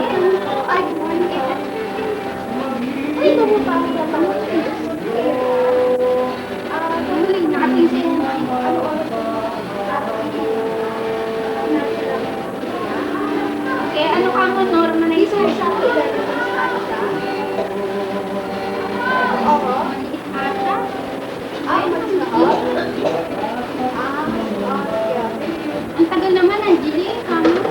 Ay, ito mo pa ako sa tuloy natin siya. Ano oras ko? Okay, ano ka mo, Norma na isa siya? Oo. Ata? Ay, mag-start? Ang tagal naman, Angeli. Kamo.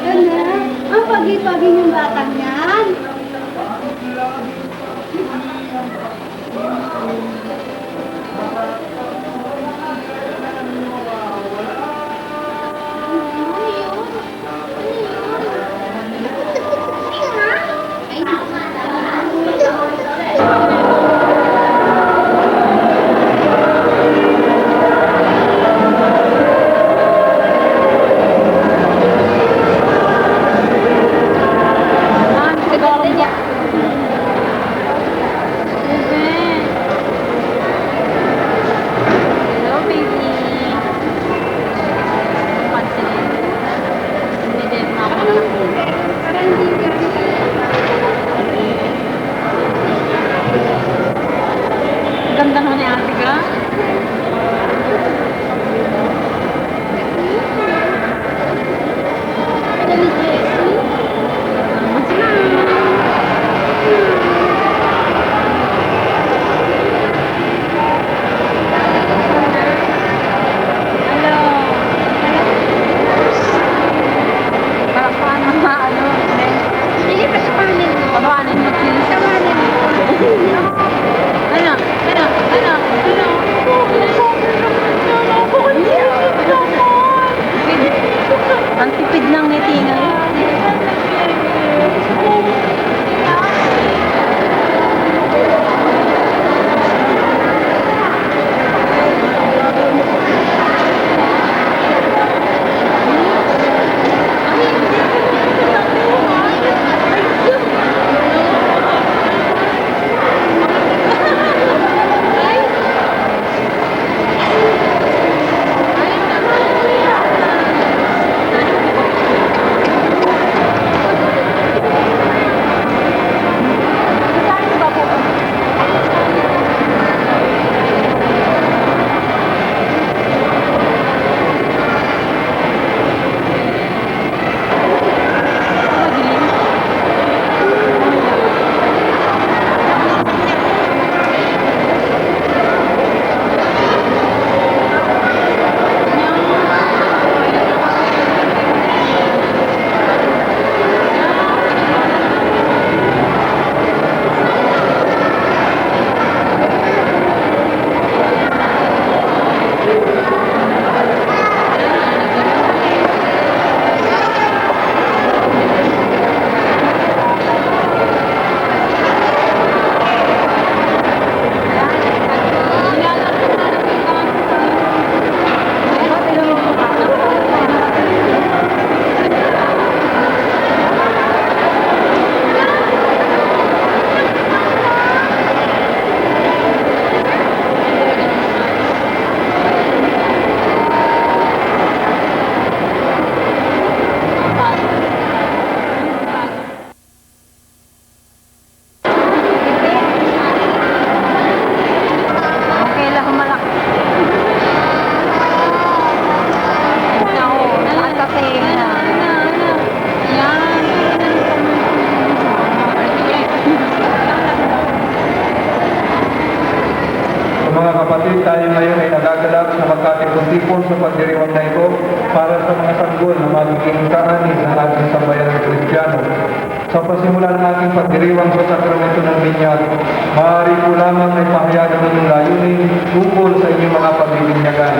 Ganda. Ang pagi-pagi yung batang yan. Ganda naman ni Ate Ga. Ang tipid lang ni Tina. Mga kapatid, tayo ngayon ay nagagalak na magkatipon-tipon sa pagdiriwang na ito para sa mga sanggol na magiging kaanin ng ating sambayanang Kristiyano. Sa pasimula ng ating pagdiriwang sa sakramento ng binyag, maaari po lamang ay pahayagan ng layunin tungkol sa inyong mga pagbibinyagan.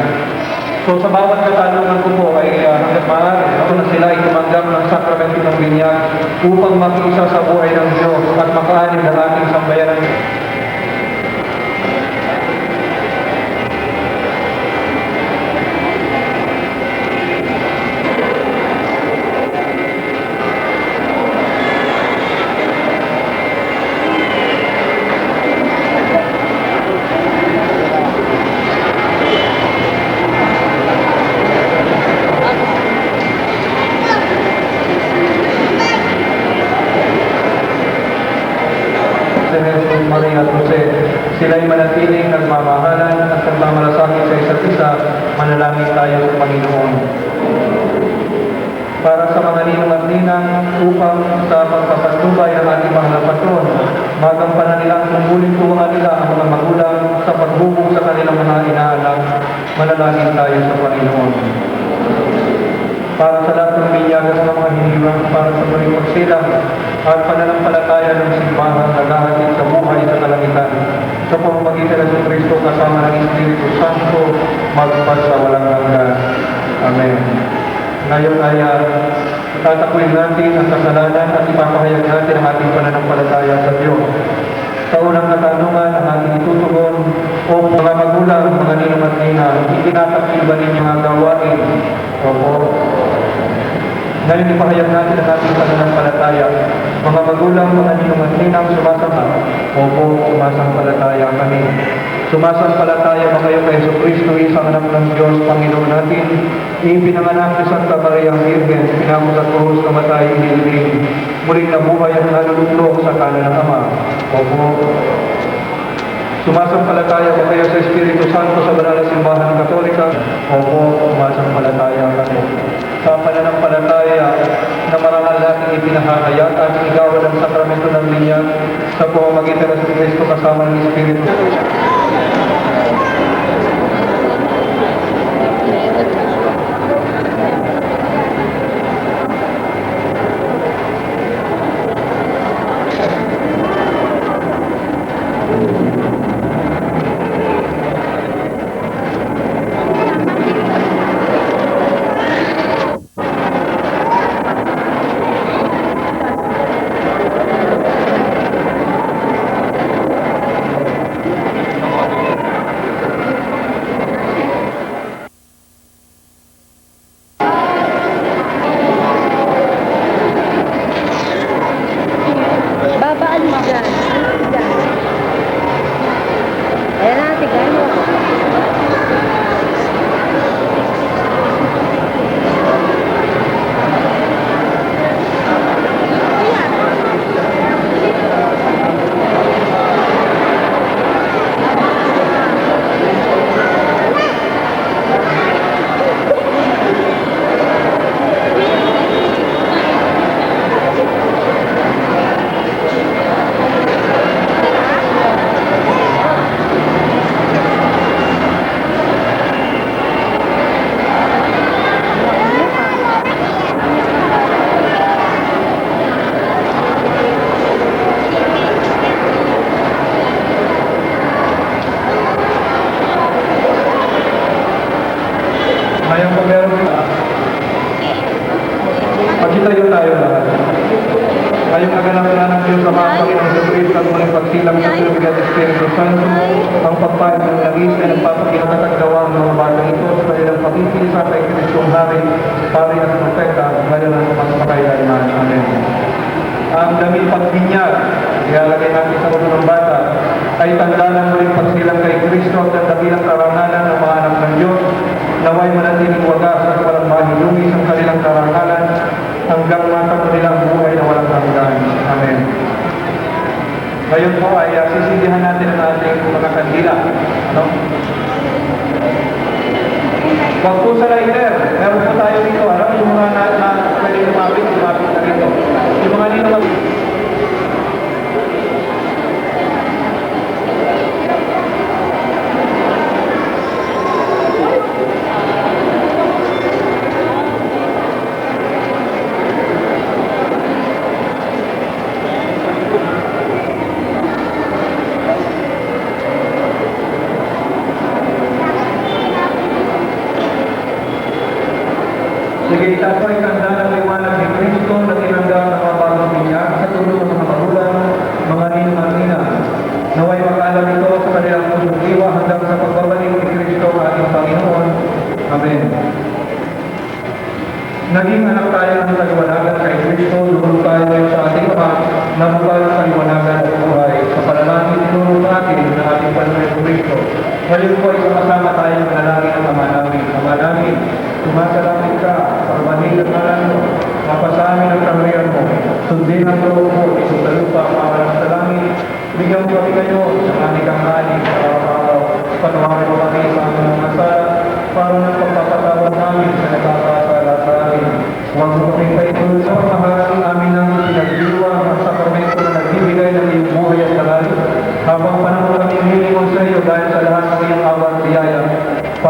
So sa bawat katanungan ko po ay hanggat maaari, ako na sila ay tumanggap ng sakramento ng binyag upang makiisa sa buhay ng Diyos at makaanin ng ating sambayanang manatiling nagmamahalan at nagmamalasakit sa isa't isa, manalangin tayo sa Panginoon. Para sa mga ninong at ninang upang sa pagpapatubay ng ating mahal na patron, magampanan nila ang tungkulin tuwa nila ang mga magulang sa pagbubong sa kanilang mga inaanak, manalangin tayo sa Panginoon. Para sa lahat ng binyagan ng mga hinirang, para sa muling pagsilang at pananampalataya ng simbahan na naghahatid sa buhay sa kalangitan, sa pamamagitan ng Kristo kasama ng Espiritu Santo, magpasa walang hanggan. Amen. Ngayon ay tatakwin natin ang kasalanan at ipapahayag natin ang ating pananampalataya sa Diyos. Sa unang katanungan, ang ating itutugon, o mga magulang, mga ninong at nina, itinatakil ba ninyo ang gawain? Opo. Ngayon ipahayag natin ang ating pananampalataya. Mga magulang, mga ninong at ninang, sumasamba. Opo, sumasampalataya kami. Sumasampalataya ba kayo kay Jesucristo, isang anak ng Diyos, Panginoon natin, ipinanganak ni Santa Maria Virgen, pinako sa krus, namatay, iniling, muling nabuhay at naluluklok sa kanan ng Ama. Opo. Sumasampalataya ba kayo sa Espiritu Santo sa banal na simbahan Katolika? Opo, sumasampalataya kami. Sa pananampalataya na marangal natin ipinahahayag at igawan ng sakramento ng linyag sa pamamagitan ng Kristo kasama ng Espiritu. Babaan mo dyan. Ayan na, tignan mo. Ngayong pagmeron Pagkitayo tayo lahat. Ngayong naganap na ng Diyos sa mga Panginoon sa Kristo at muling pagsilang sa Pilipig at Espiritu Santo, ang pagpahin ng langis ay nagpapakinatatagdawa ang mga batang ito sa kanilang pakikisa kay Kristong Hari, Pari at Propeta, ngayon ang magpakailanman. Amen. Ang damit pagbinyag, ilalagay natin sa ulo ng bata, ay tanda ng muling pagsilang kay Kristo at dakilang karangalan ng mga anak ng Diyos, naway manatiling wagas at walang mahilungis ang kanilang karangalan hanggang matamo nilang buhay na walang hanggan. Amen. Ngayon po ay sisidihan natin ang ating mga kandila. No? Wag po sa lighter. Meron po tayo dito. Alam yung mga pwede lumapit na rito. Yung mga dito Sige, itapo ay kanda ng liwanag ni Kristo na tinanggap ng mga bagong binyag sa tulong ng mga magulang, mga ninong at ninang. Naway makaalam ito sa kanilang pusong diwa hanggang sa pagbabalik ni Kristo ang ating Panginoon. Amen. Naging anak tayo ng kaliwanagan kay Kristo, lubog tayo sa ating Ama, nabugal sa kaliwanagan at buhay. Sa panalangin, tinuro natin ng ating Panginoon Kristo. Ngayon po ay sumasama tayo ng manalangin ng Ama namin. Ama namin, sumasalangit ka, pagmanig ang ngalan mo, mapasamin ang kamarihan mo, sundin ang loob mo, isang sa lupa, para sa langit, bigyan mo kami kayo sa aming kakanin,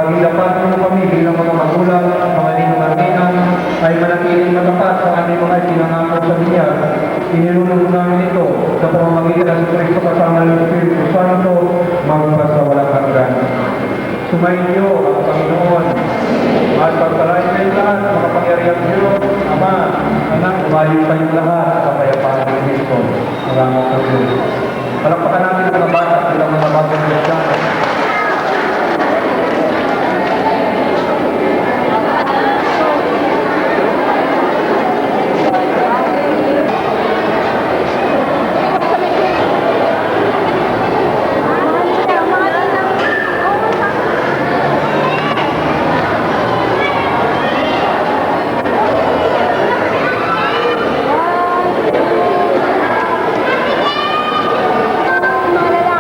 pagilapatan mo kami bilang mga magulang, mga ninong ay manatiling matapat sa aming mga ipinangako sa niya. Inilulog namin ito sa pamamagitan ng Kristo kasama ng Espiritu Santo magpasawalang hanggan. Sumainyo ang Panginoon at pagpalain kayo lahat ng makapangyarihang Diyos, Ama, Anak, umayon kayong lahat sa kapayapaan ng Kristo. Salamat sa Diyos. Palakpakan namin ang mga bata bilang mga bagong Kristiyano. Mga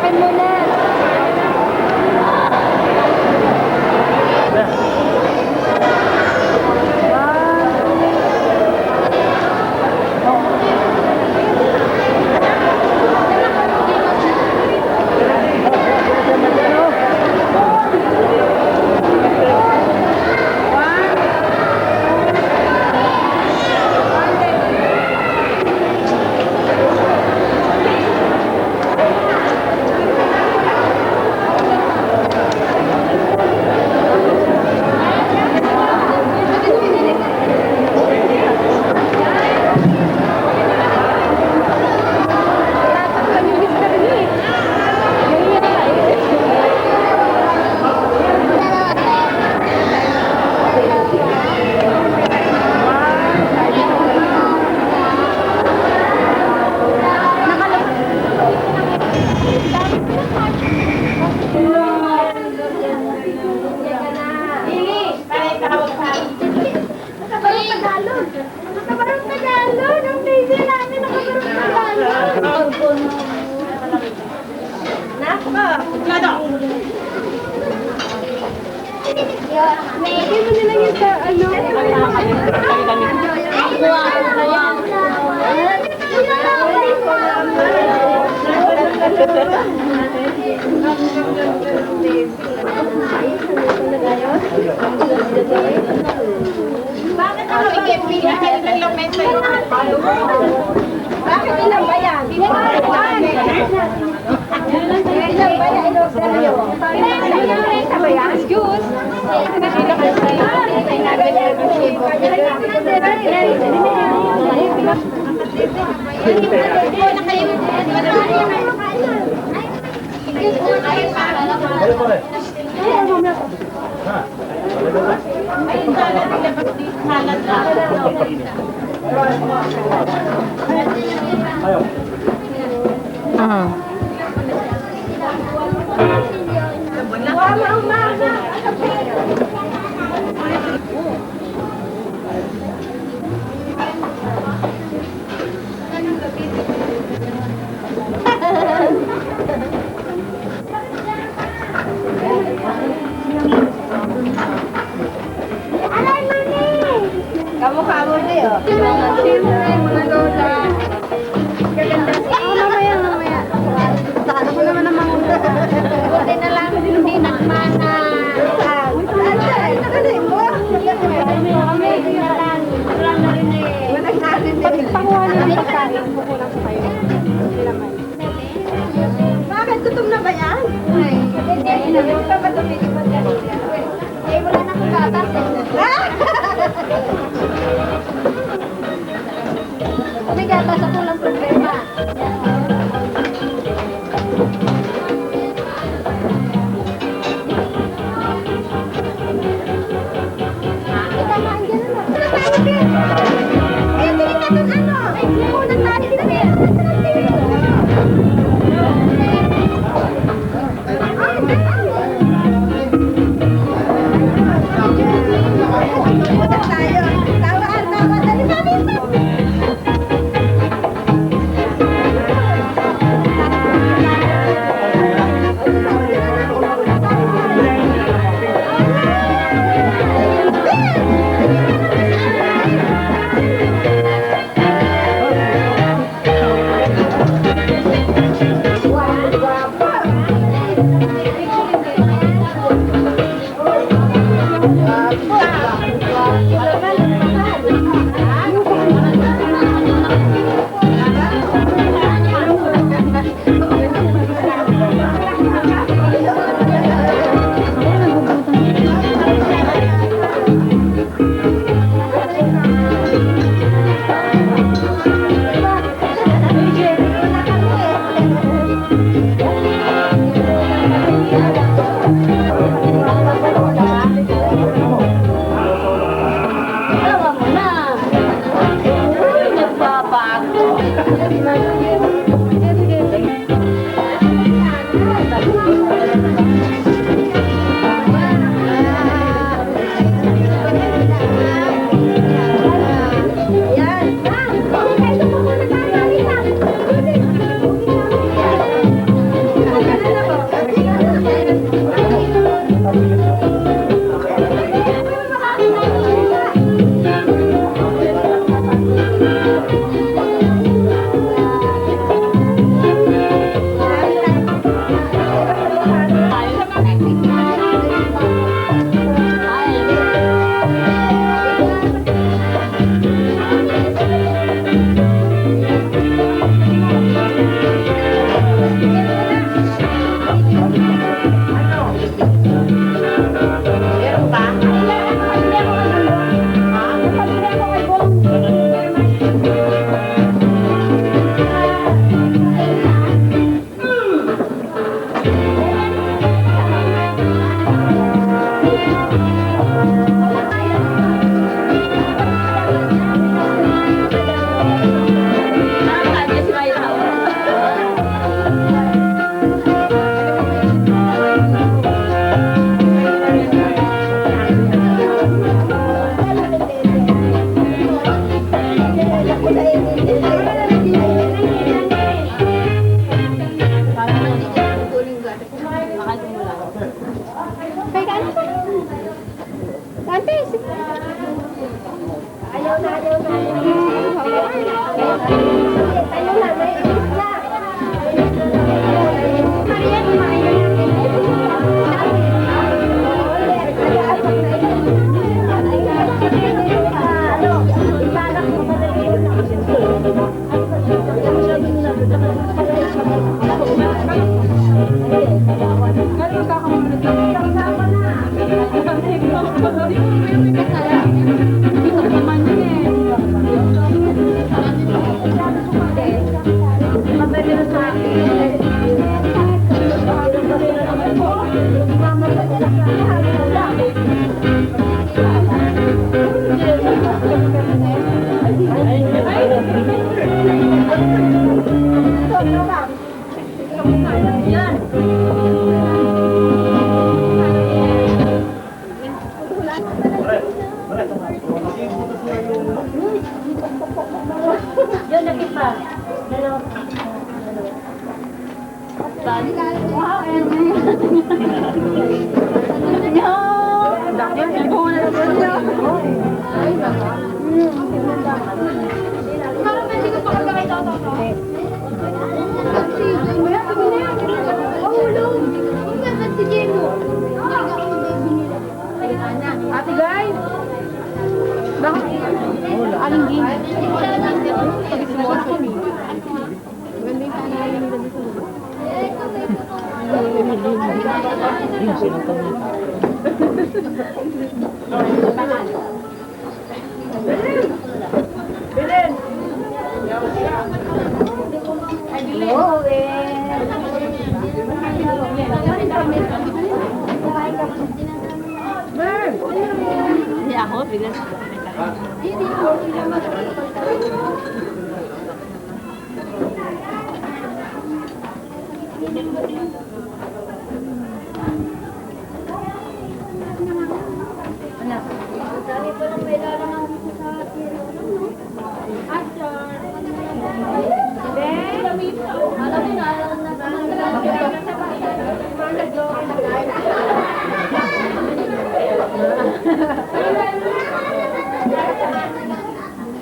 lalaki muna. Nakabarong Tagalog. Ang baby namin nakabarong Tagalog. Lagay mo nila yun sa ano. Bakit ako bigyan ng lamesa yun? Bakit ilang ba yan? Ilang ba yan? Ilang ba yan? Excuse? Kamu deh, oh. Mga lola. Mamaya. Saan ako naman ang mga buti na lang hindi nagmana. Pagpakuha na ng pagkain, kukulang sa kayo. Bakit? Tutom na ba yan? Hindi. Huwag ka ba tumitipan kanina? Eh, wala na akong gatas. May gatas ako lang problema. Thank you. Yun, nakit pa. Dalawa. Wow, no! Parang hindi ko pa kagawin ito. Si Jeno. Ate guys! Bakit? Aling din. Bilin! Hello, Hindi ako, bigas. Hindi ako, dami pa lang may larangan dito sa atin. Action! Alam mo na,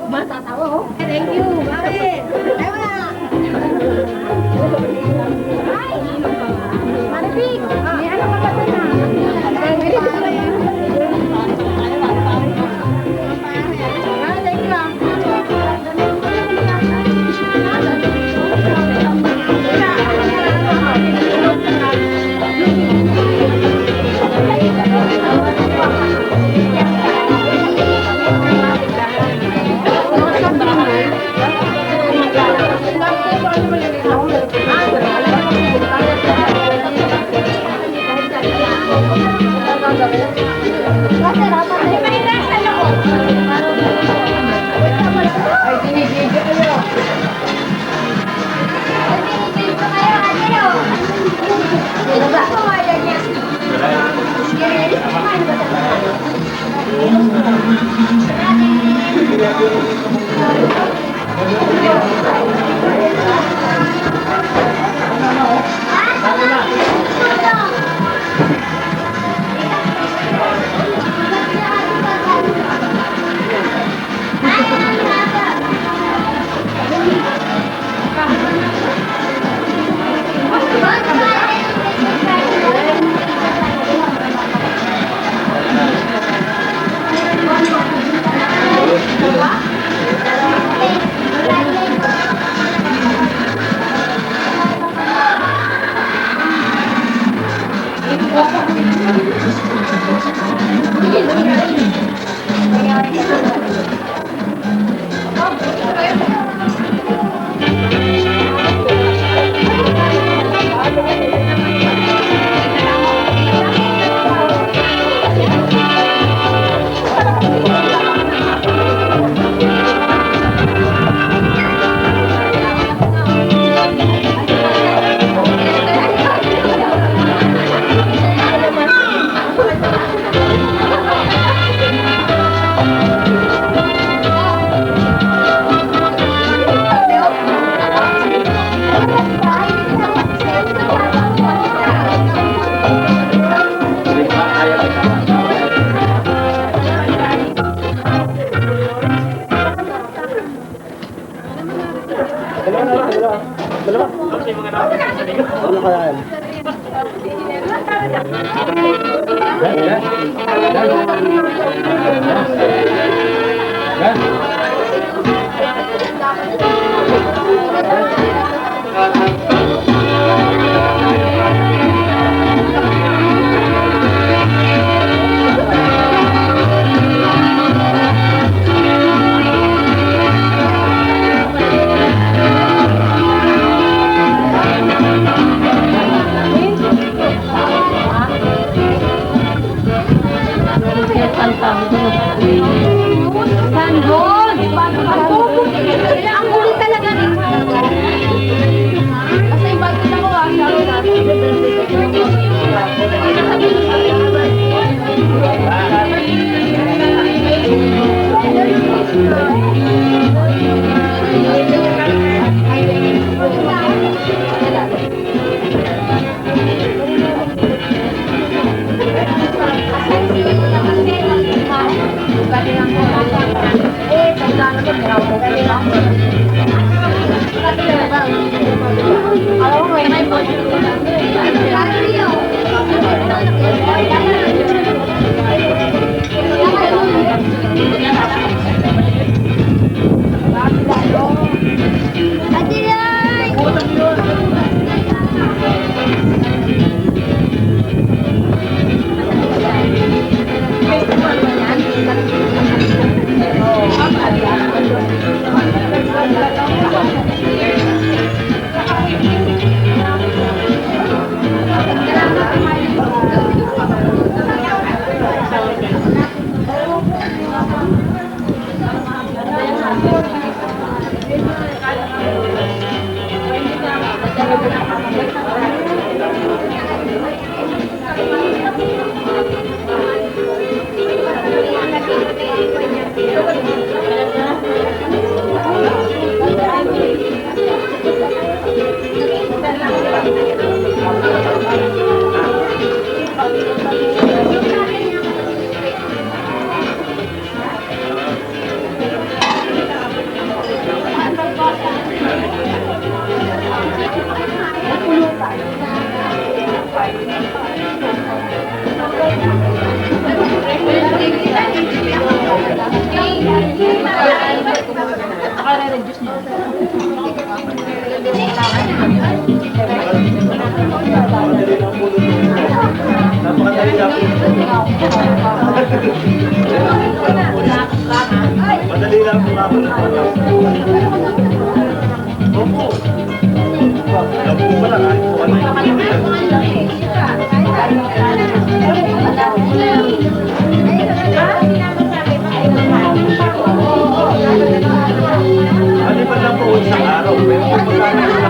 matatawa ho. Thank you. Bakit? Ay, wala. Ay! Maripig! May ano ka ba na? Kasi dapat ay mahinasan ako. Ay, sinigigil kayo. Ay, sinigigil ko kayo, ate, oh. Sino ba? Pumayag niya. Kumain ba talaga? Ang huli talaga rin. Basta yung bago na ko, Madali lang po ako. Opo. Labo mo lang. Kahit po ano yung Ano ba lang po isang araw? Pero kung magkano yung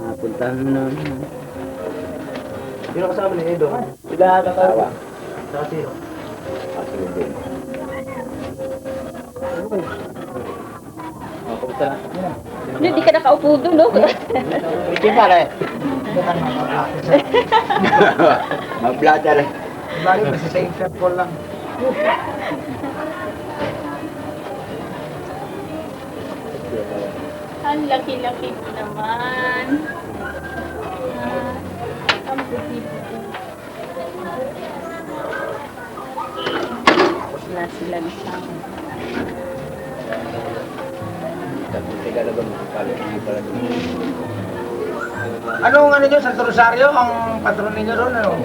Napuntahan na. Sino kasama ni Edo? Sila katawa. Saka sino? Sige din. Kapunta na. Hindi ka nakaupo doon, no? Ito pala eh. Mag-bladder eh. Bali, kasi sa interpol lang. Ang laki-laki mo naman. Ang puti-puti. Wala sila nasama. Anong ano nyo, Santo Rosario, ang patron ninyo doon, ano?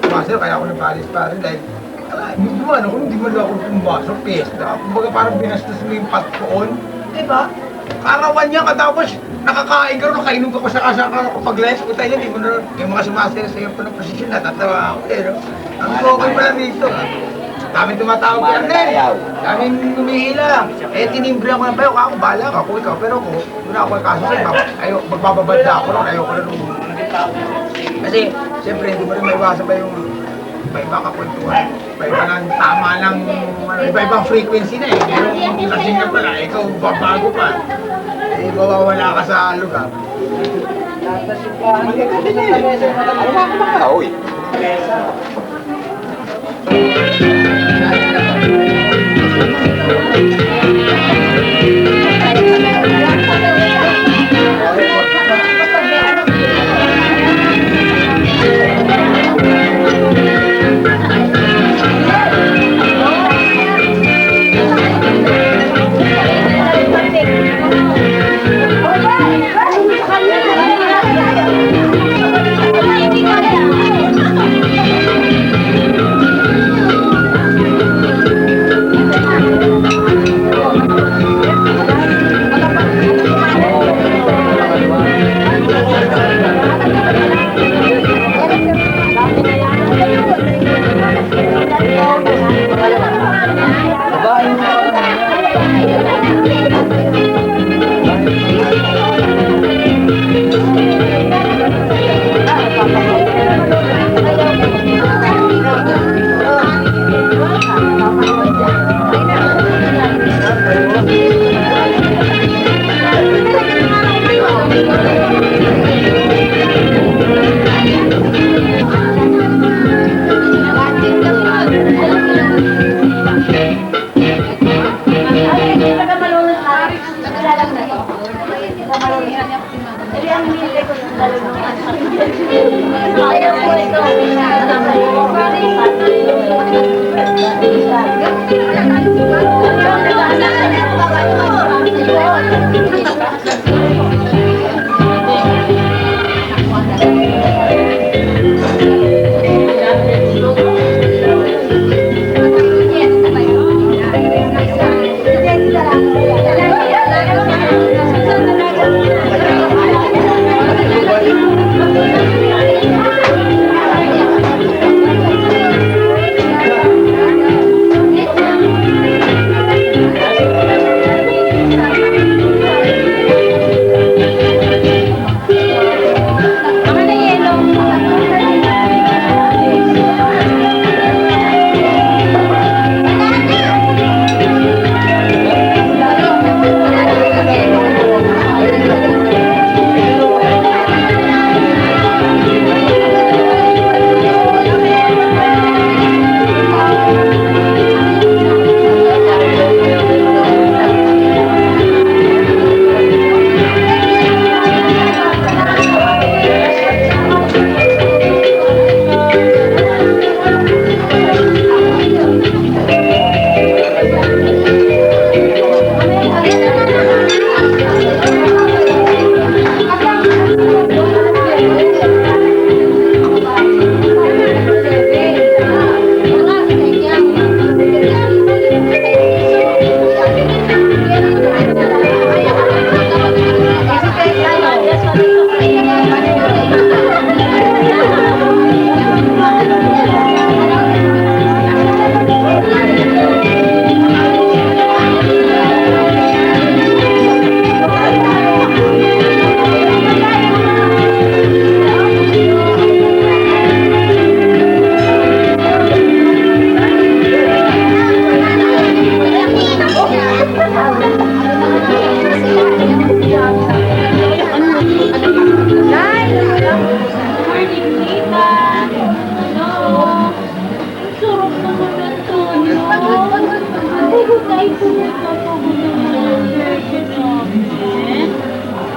Master, kaya ako napalis pa rin dahil hindi mo ano, kung hindi mo ako pumasok, pesta. Kumbaga parang binastos mo yung patpoon, di ba? Karawan niya, katapos nakakain ka rin, nakainom ka pa sa kasama kapag-less, kung tayo hindi mo na, yung mga sumaster sa iyo pa ng posisyon, natatawa ako eh, no? Ang okay pala dito, daming tumatawag ka rin, daming humihila. Eh, tinimbre ako ng bayo, ako, bahala ka, kung ikaw, pero kung wala ako kaso sa'yo, magbababad na ako, ayoko na nung... Kasi, siyempre, hindi mo rin maiwasan pa yung iba-iba kakwentuhan. Iba-iba lang, tama lang, iba-ibang frequency na eh. Pero kung lasing na pala, ikaw babago pa. Eh, mawawala ka sa lugar. Ano ba ako mga uy?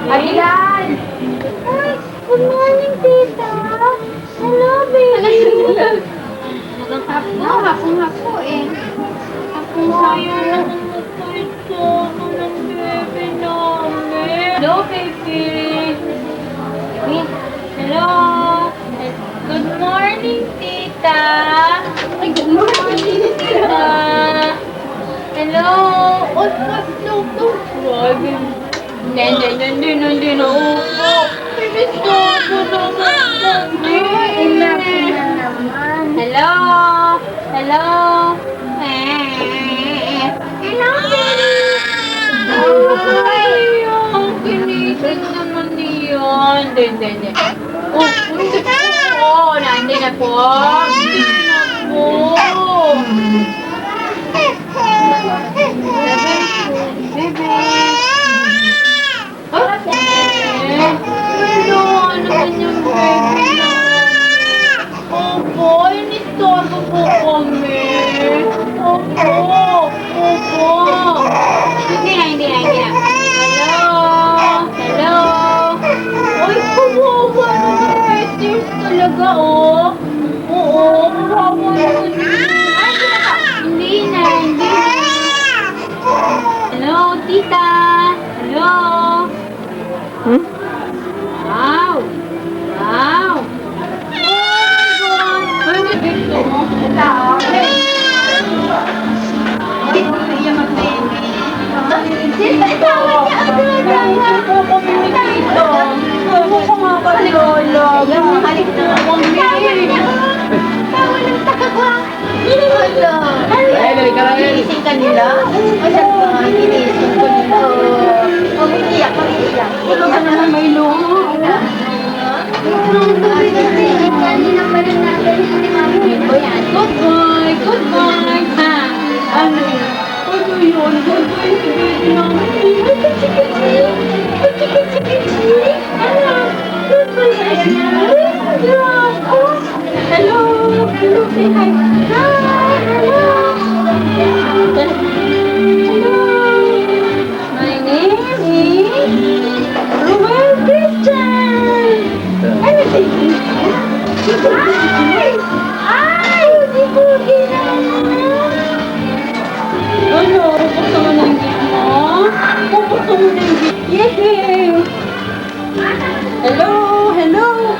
Ayan! Ay, good morning, tita! Hello, baby! Hapong-hapo eh. Hapong-hapo. Hello, baby. Hello. Good morning, tita. Ay, good morning, Tita. Hello. No. Hindi na upo. Gusto ko naman. Enough na naman. Hello. Hello. Hello, baby! Ay, ang kinisig naman niyan. Hindi. Hindi po. Hindi na po. Ano naman yung baby namin? Opo, inistorbo po kami. Opo. Hindi na. Hello. Ay, kawawa naman yung sisters talaga, oh. Oo, kawawa naman yun. Hindi na. Hello, tita. Hello. Wow. Oh my God. Ay, gusto mo? Po kami ni tita. Ewan ko nga ba, Lola? Halik na. Bawal ang tawa. Ginising ka nila? Masyad ka, ginising ko nila. Mag-iiyak. Wala ka naman may luha. Kanina pa rin natin, hindi mabuhin ko yan. Goodbye. Ha? Ano yun? Goodbye si baby namin. Hello. Say hi. Hello. My name is Ruel Christian. Everything is Ay! Di ko ginawa. Ano? Gusto mo ng gift mo? Gusto mo ng gift? Yay! Hello!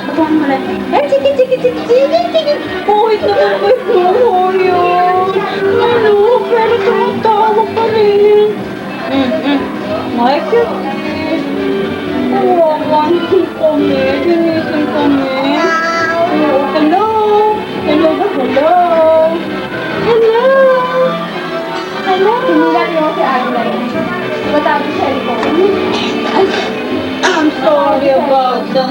Babahan mo lang. Eh, sige. Kahit naman mo yun. Ano? Pero tumatawa pa rin. My goodness. Kawawan kami. Ginising kami. Hello. Tumulak yung si Agla yun. Matapos siya ito. I'm sorry about that.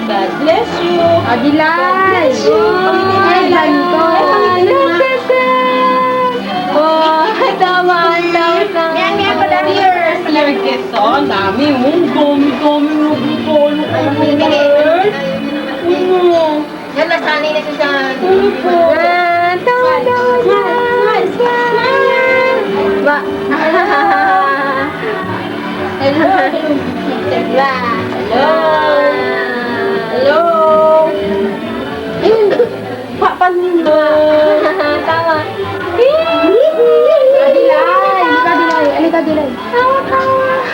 God bless you. Adilay! Ay, ganito. Tama. Yan, madami. Your gifts, oh. Ang dami. Ang dami. Yan, nasanay na siya sa... Ba? Hello. Papanin Tawa.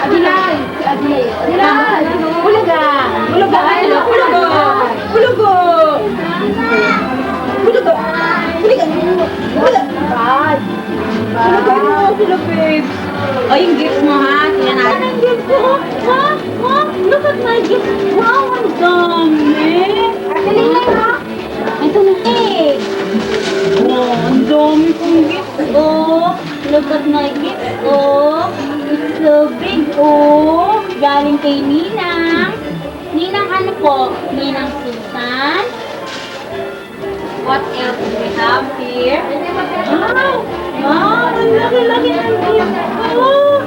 Adilay. Adilay. Bulaga. Hello, babes. Ay, yung gift mo, ha? Tingnan natin. Ang gift ko? Ha? Look at my gift. Wow, ang dami. Ito na. Wow, ang dami kong gift. Oh, look at my gift. Oh, it's so big. Oh, galing kay Ninang. Ninang ano po? Ninang Susan. What else do we have here? Wow, ang laki-laki ng gift ko.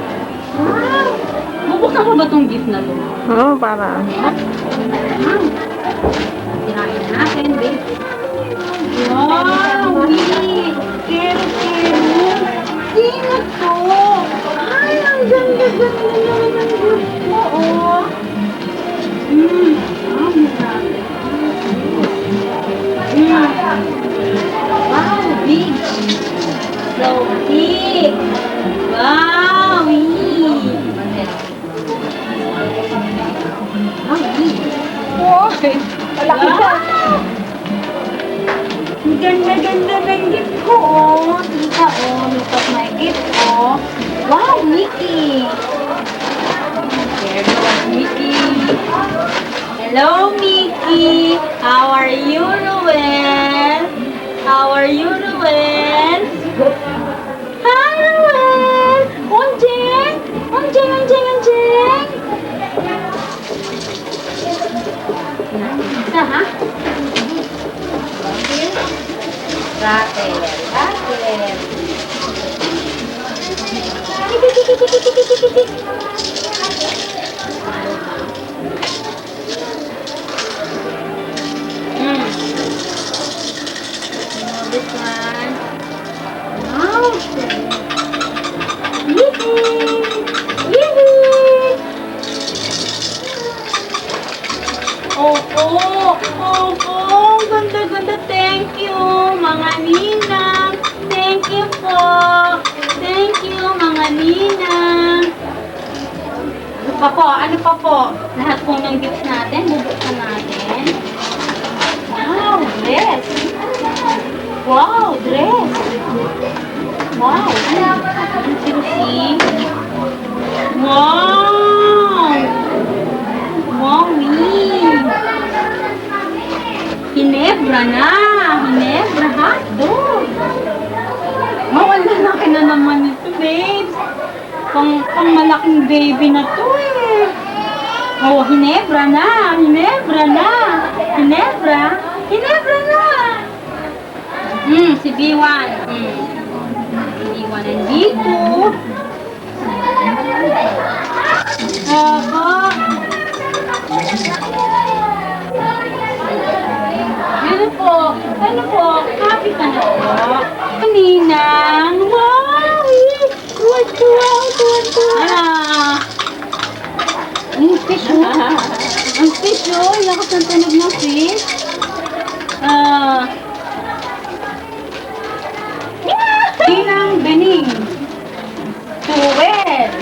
Wow. Bubuksan ko ba itong gift na to? Oo, para. Tirahin natin, babe. Wow, wait. Kero. Sino to? Ay, ang ganda-ganda naman ng gift mo, oh. Wow, big. So big. Wow, Malaki siya. Ang ganda-ganda ng gift ko, oh. Tita, oh. Look at my gift, oh. Wow, Mickey. There goes Mickey. Hello, Mickey. How are you, Ruel? How are you, Ruel? Hi, Ruel. Onjeng. Isa, ha? Ratel. Opo. Opo. Ganda-ganda. Thank you, mga ninang. Thank you po. Thank you, mga ninang. Ano pa po? Ano pa po? Lahat po ng gifts natin, bubuksan natin. Wow, dress. Wow, dress. Wow. See? Wow. Wow, Hinebra na. Hinebra hotdog. Wow, ang lalaki na naman ito, babes. Pang malaking baby na to eh. Oh, Hinebra na. Hinebra na. Hinebra. Hinebra na. Si B1. Si B1 nandito. Opo. Ano po? Ano po? Happy ka na po? Ninang. Wow! Ang fish oh. Ang fish oh. Lakas ng tunog ng fish. Ninang Bening. Tuwel.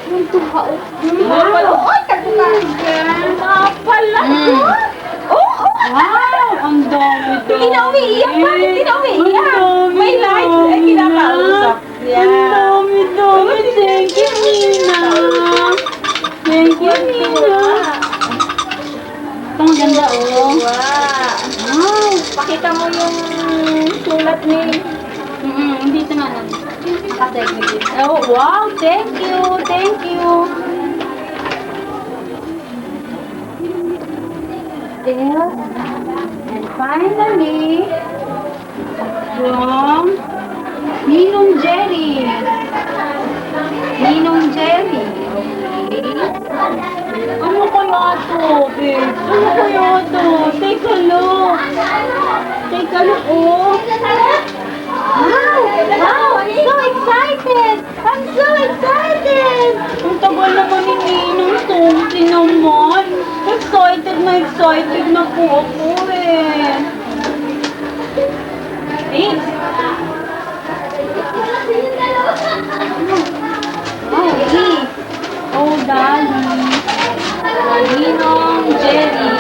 Ang tuha oh. Wow! Ay, kagulan! Pala! Wow! Ang dami to. Hindi na umiiyak. Bakit hindi na umiiyak? May lights. Ay, kinakausap. Ang dami. Thank you, Nina. Thank you, Nina. Ito ang ganda, oh. Wow! Pakita mo yung sulat ni... Dito na lang. Oh, wow! Thank you! Thank you! And finally, from Ninong Jerry. Ninong Jerry. Okay. Ano kaya to, babe? Ano kaya to? Take a look. Take a look, oh. Wow! Wow! I'm so excited! I'm so excited! Ang tagal naman ni Ninong Tomsi naman. Excited na po ako eh. Babe. Okay. Oh, Daddy. Ninong Jerry.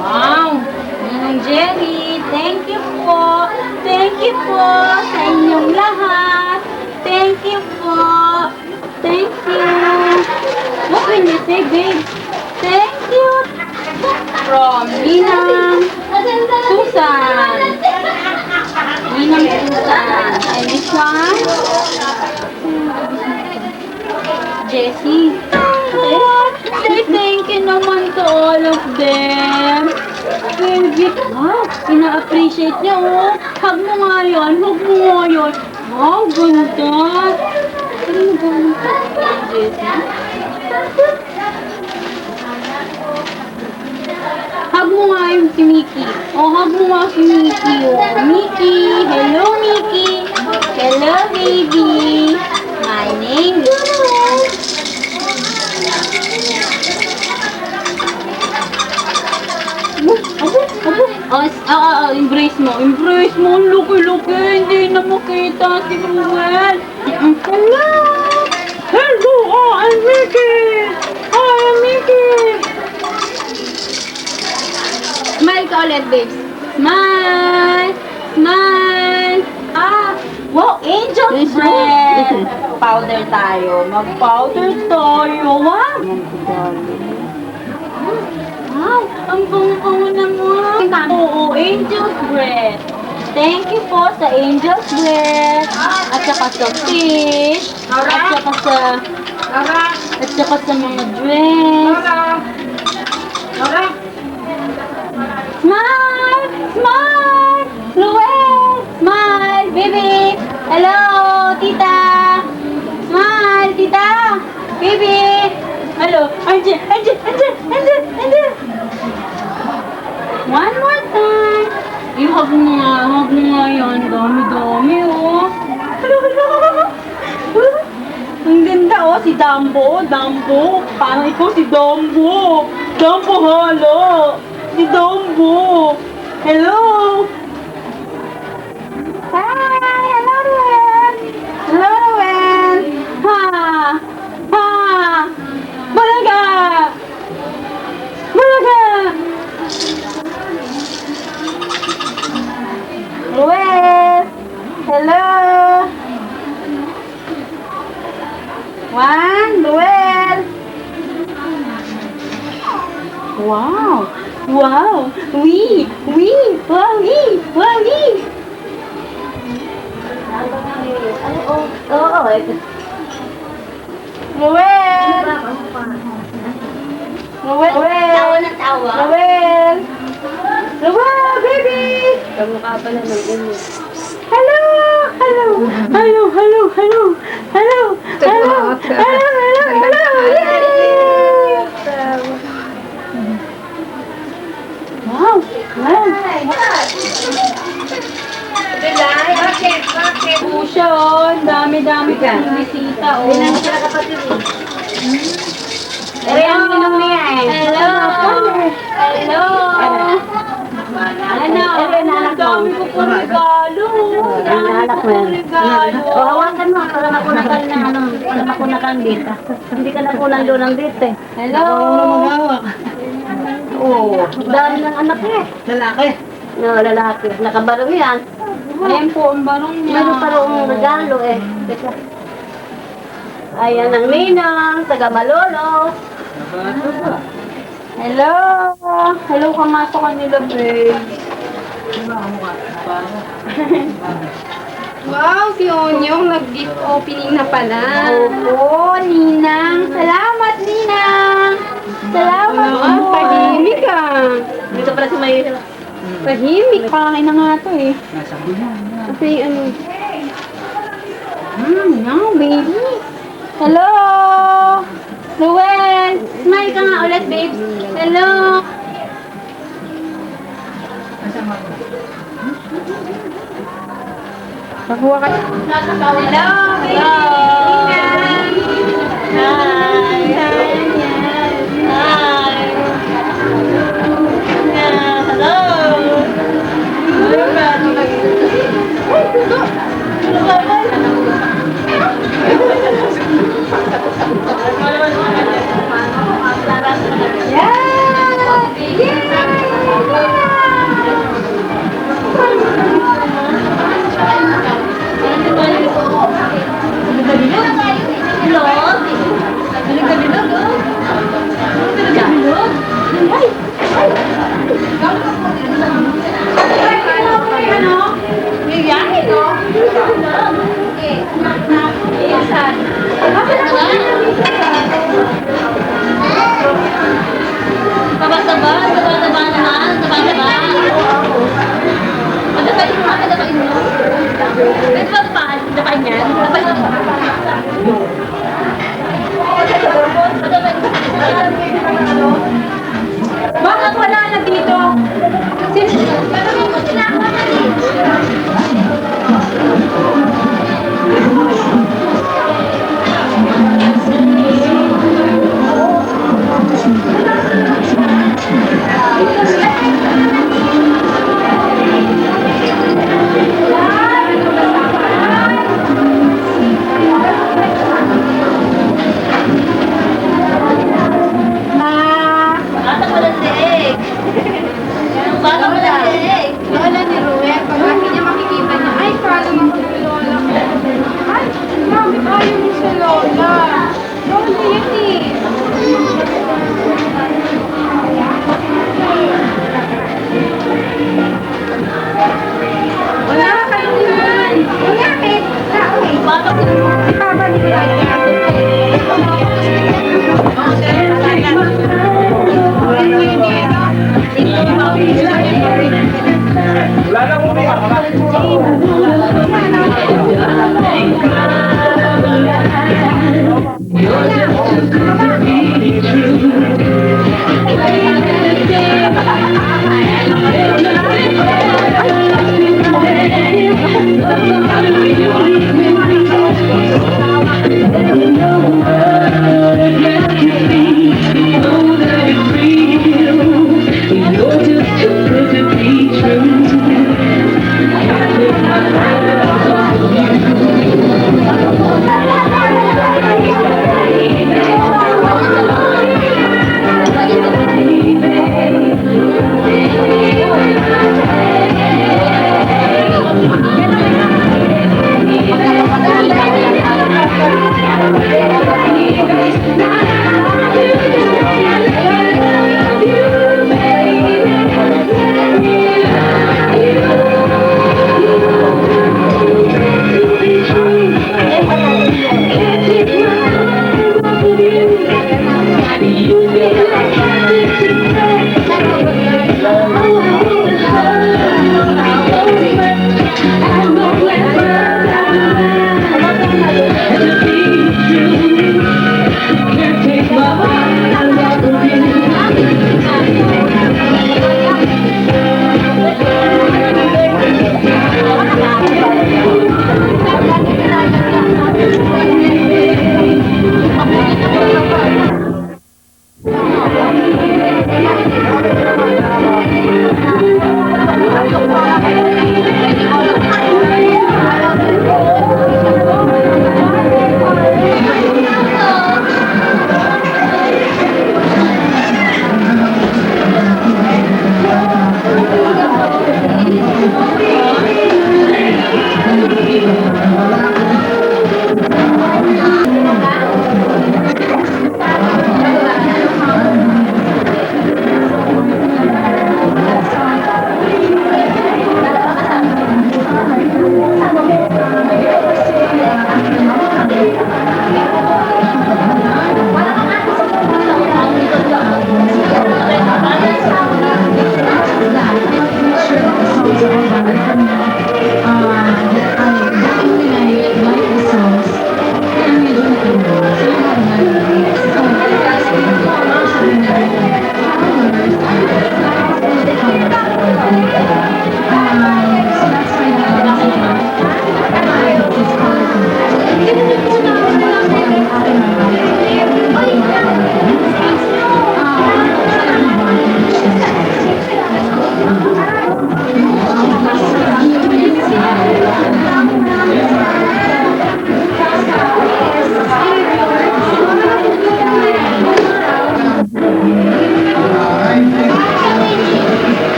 Wow! Ninong Jerry, thank you po. Thank you po sa inyong lahat. Thank you po. Thank you. What can you say, babe? Thank you. From Ninang Susan. Ninang Susan. And this one? Jessie. Say thank you naman to all of them. Baby, wow, ina-appreciate niya, oh. Hug mo nga yun, hug mo nga yun. Wow, ganda. Ano ganda? Jessie. Hug mo nga yung si Mickey. Oh, hug mo nga si Mickey, oh. Mickey, hello Mickey. Hello baby. My name is embrace mo. Embrace mo. Ang laki-laki. Hindi na makita si Ruel. Hello! Hello! I'm Mickey! I'm Mickey! Smile ka ulit, babes. Smile! Smile! Wow! Angel breath! Powder tayo. Mag-powder tayo. Wow! Wow! Ang bango-bango naman. Oo, Angel's Breath. Thank you po sa Angel's Breath. At saka sa fish. At saka sa mga dress. Smile! Smile! Luel! Smile! Baby! Hello, tita! Smile, tita! Baby! Hello! Andiyan! One more time! I-hug mo nga yan. Dami-dami, oh. Ang ganda si Dumbo. Dumbo. Parang ikaw si Dumbo. Dumbo, halo. Si Dumbo. Hello. Hi! Hello, Ruel. Hello, Ruel. Ha! Ha! Bulaga! Bulaga! Ruel! Hello! Juan, Ruel! Wow! Wow! Oui! Oui! Wow! Oui! Wow! Oui! Oo, Ruel! Ruel! Tawa na tawa. Ruel! Ruel, baby! Kamukha pala ng ulo. Hello! Hello! Hello! Hello! Hello! Hello! Hello! Hello! Hello! Yay! Wow! Wow! Oo siya, oh. Dami-dami ka ng bisita, oh. Hello! Hello! Hello! Ano? Ang dami ko po regalo. Ang dami ko po regalo. O, hawakan mo para makunakan na ano, para makunakan dito. Hindi ka nakunan doon ng dito eh. Hello! Oo, dami ng anak eh. Lalaki. No, lalaki. Nakabarong yan. Ayan po ang barong niya. Meron pa rin regalo eh. Teka. Ayan ang ninang, taga Malolo. Hello! Hello, kamasok ka nila, babe. Wow, si Onyong nag-gift opening na pala. Opo, Ninang. Salamat, Ninang. Salamat po. Tahimik ka. Dito pala si May... Tahimik. Kakain na nga to eh. Kasi ano, No, baby. Hello! Ruel! Smile ka nga ulit, babe. Hello! pakuha ka. Hello, baby! Ninang! Hi! Hi! Hello! Taba-taba naman. Taba-taba. Pagdapain mo. Pwede ba tapain yan? Bakit wala na dito? Parang mo sinama na dito. Batang malandig. Batang malandig. Lola ni Ruel, pag laki niya makikita niya, ay, parang ako si Lola. Ay, mami, ayaw mo sa Lola. Lola yan eh. Wala ka naman. Wala eh. Batang Si Papa ni Wala na mo Thank you.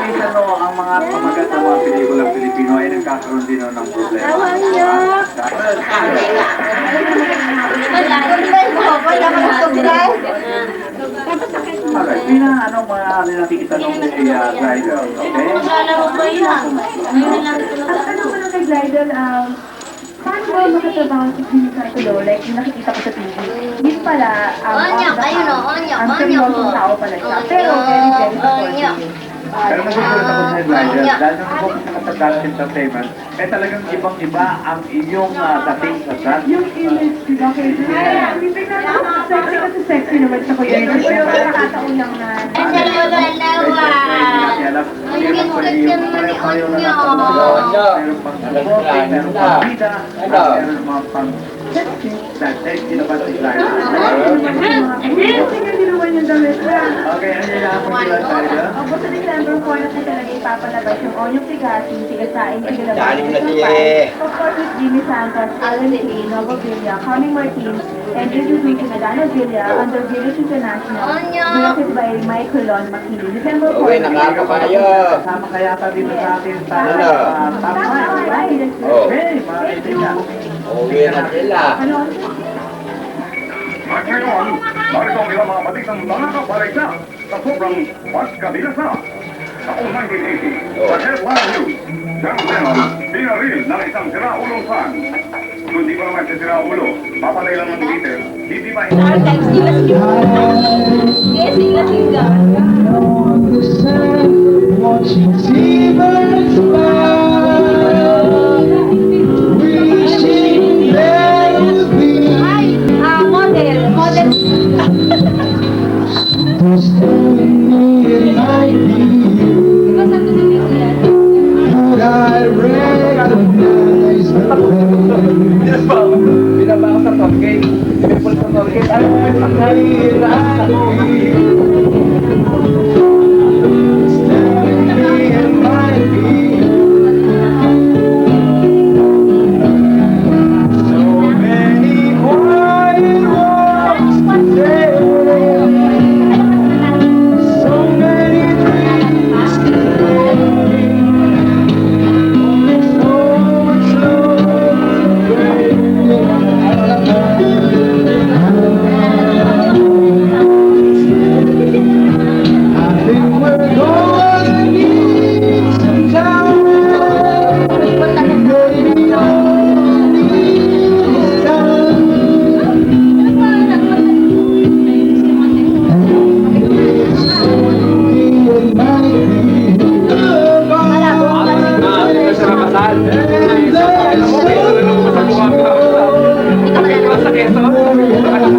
Minsan no, ang mga pamagat ng mga pelikulang Pilipino ay nagkakaroon din ng problema. Alright, hindi na anong mga nakikita nung driver, okay? Maglalaro ba yun? Ngayon na lang ito Ang tanong ko lang kay Glidel, paano ko makatrabaho sa klinika ito, like yung nakikita ko sa TV. Yun pala, ang seryosong tao pala siya. Pero very, very supportive. Pero nagugulat ako sa headliner, dahil nung focus ka sa dance entertainment, eh talagang ibang-iba ang iyong dating sa dance. Yung image, di ba kayo? Hindi na sexy kasi sexy naman siya ko yun. Pero yung nakataon lang na... Ang dalawa. Ang cute yung pareho niyo. Meron pang shopping, meron pang bida, meron mga pang... That's it, ginabat si Clyde. Tingnan din naman yung damit niya. Okay, ano yung ako sila tayo? Ako sa December 4 na talaga ipapalabas yung Onyong Tigasin, Tigasain, Tigalabas. Dali mo na siya. Of course, with Jimmy Santos, Alan Lee, Novo Villa, Connie Martins, and introducing Nadana Villa under Village International, directed by Michael Makili. December 4. Okay, nakaka kayo. Kasama kaya ka dito sa atin sa Tama. Okay, mga kaibigan. Okay na sila. At ngayon, narito ang ilang mga balitang nakakabalita sa sobrang pagkabilasa. Taong 1980, sa Headline News, John Lennon, binaril ng isang siraulong fan. Kung di pa naman siya siraulo, papatay lang ng Twitter, hindi ba Watching seabirds fly, wishing there would be Model. those telling me it might be you. Would I recognize the way? Yes po. Binaba ako sa Tolgate. Pinipul sa Tolgate. Ano mo yung It might be you. It's telling me it might be you. So many quiet walks today. So many dreams today. So much I think we're gonna need some time. Maybe all this time. It might be telling me it might be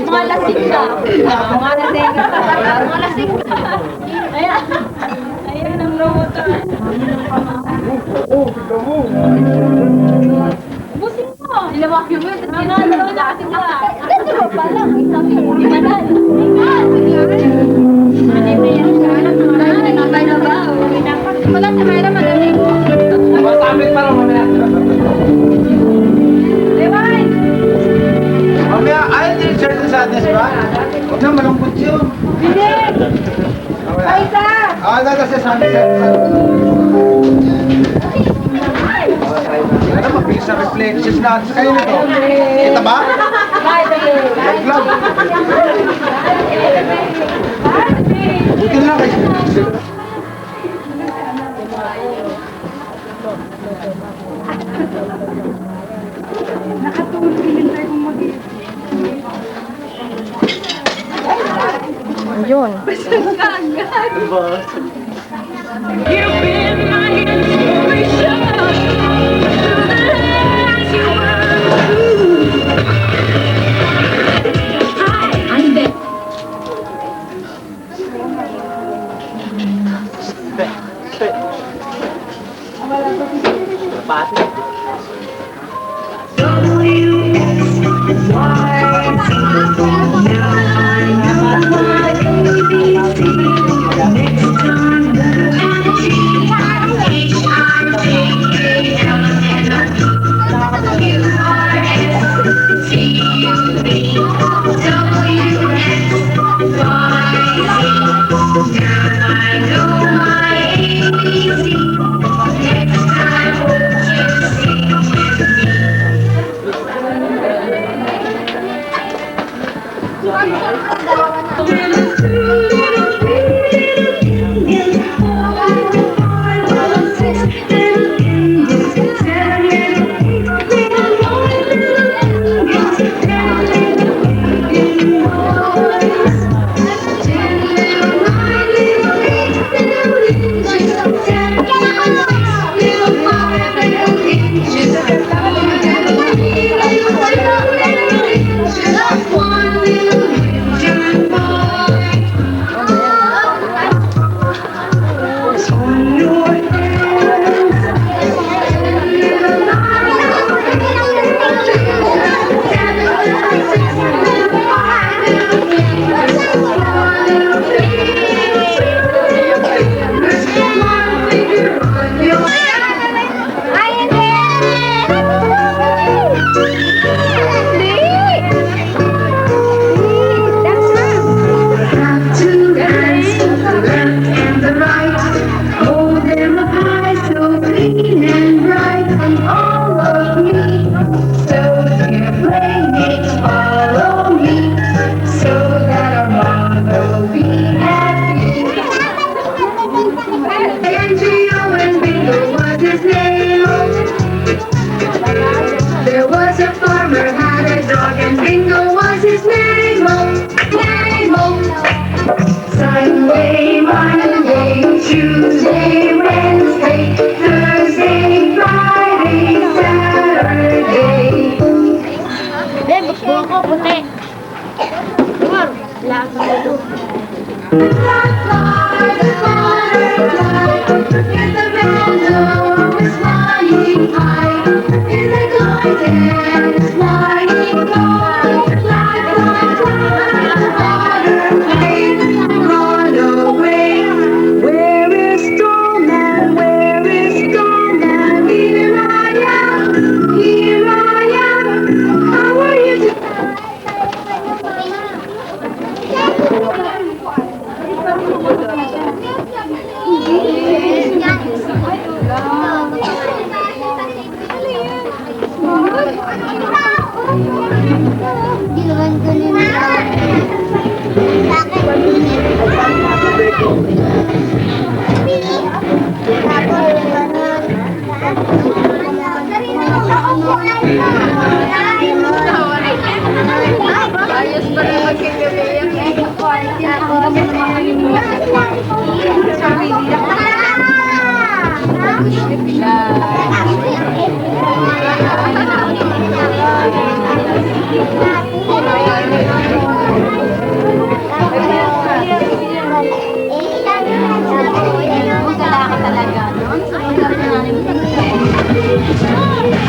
Mga lasing ka. Mga lasing ka. Ayan ang robot ka. Ubusin mo. Ilawaki mo. Ginagawa na kasi ka. Ito pa lang. Hindi ka na. Wala sa kaya madali mo. Masamit pa rin mamaya. Mamaya, ayaw din share sa sadness ba? Huwag na, malungkot yun. Paisa! Nasa sa sadness. Ano, mabilis na reflections natin sa kayo nito. Kita ba? Laglag. Buti lang kayo. Nakatulog din tayo kung mag-iisip. Yun. I know my There was a farmer had a dog and Bingo was his name. Sunday, Monday, Tuesday, Wednesday, Thursday, Friday, Saturday. Buko ko puti. Lahat na ito. Ayos pa rin magkagabi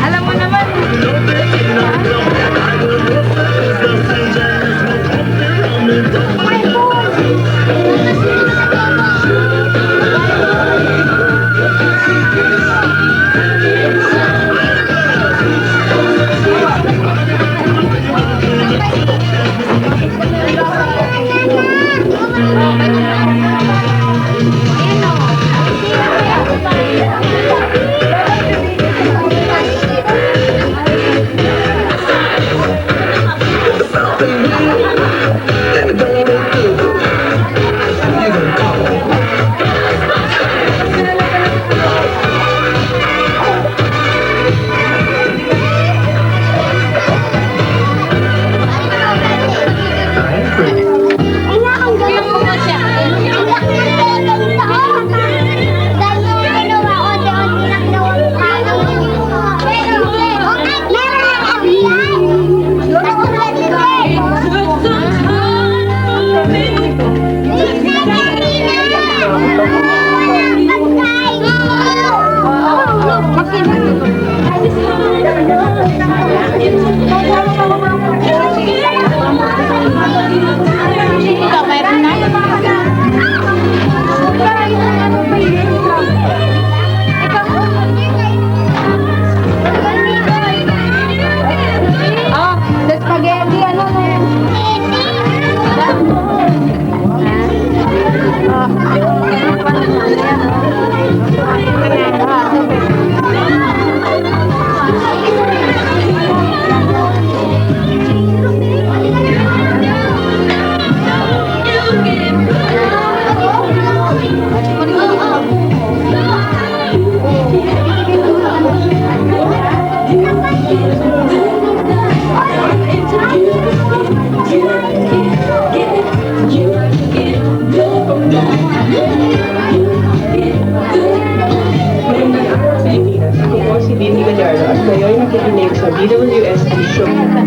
Alam mo naman. Ah. DWSD show.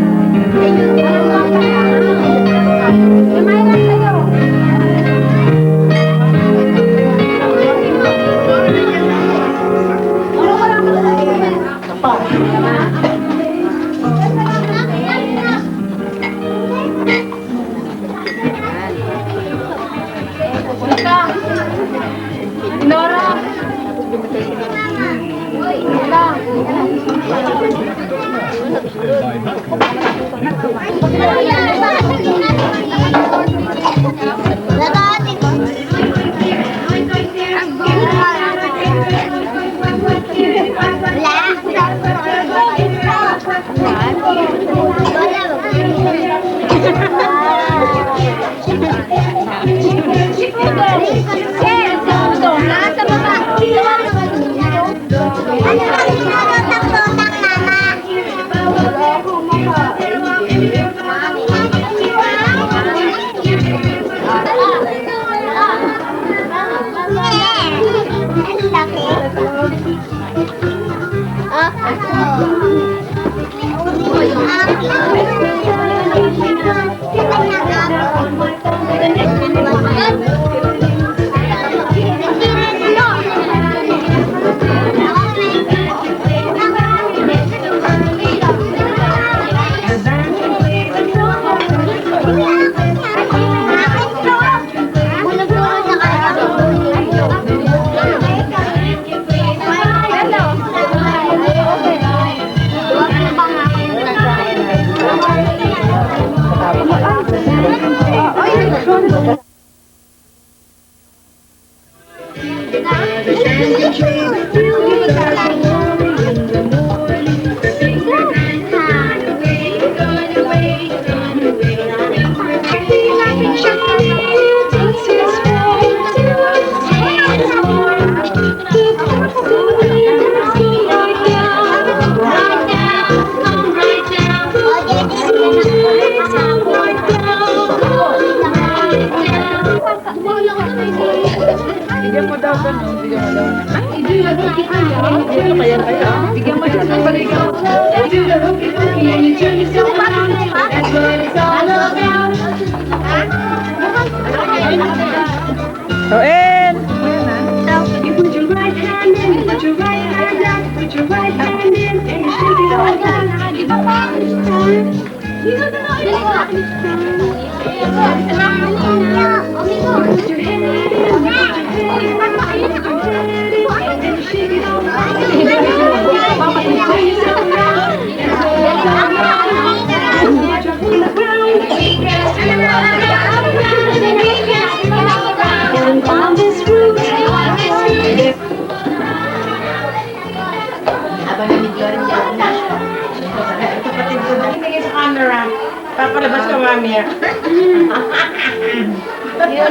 Papalabas ka, mami. Yun,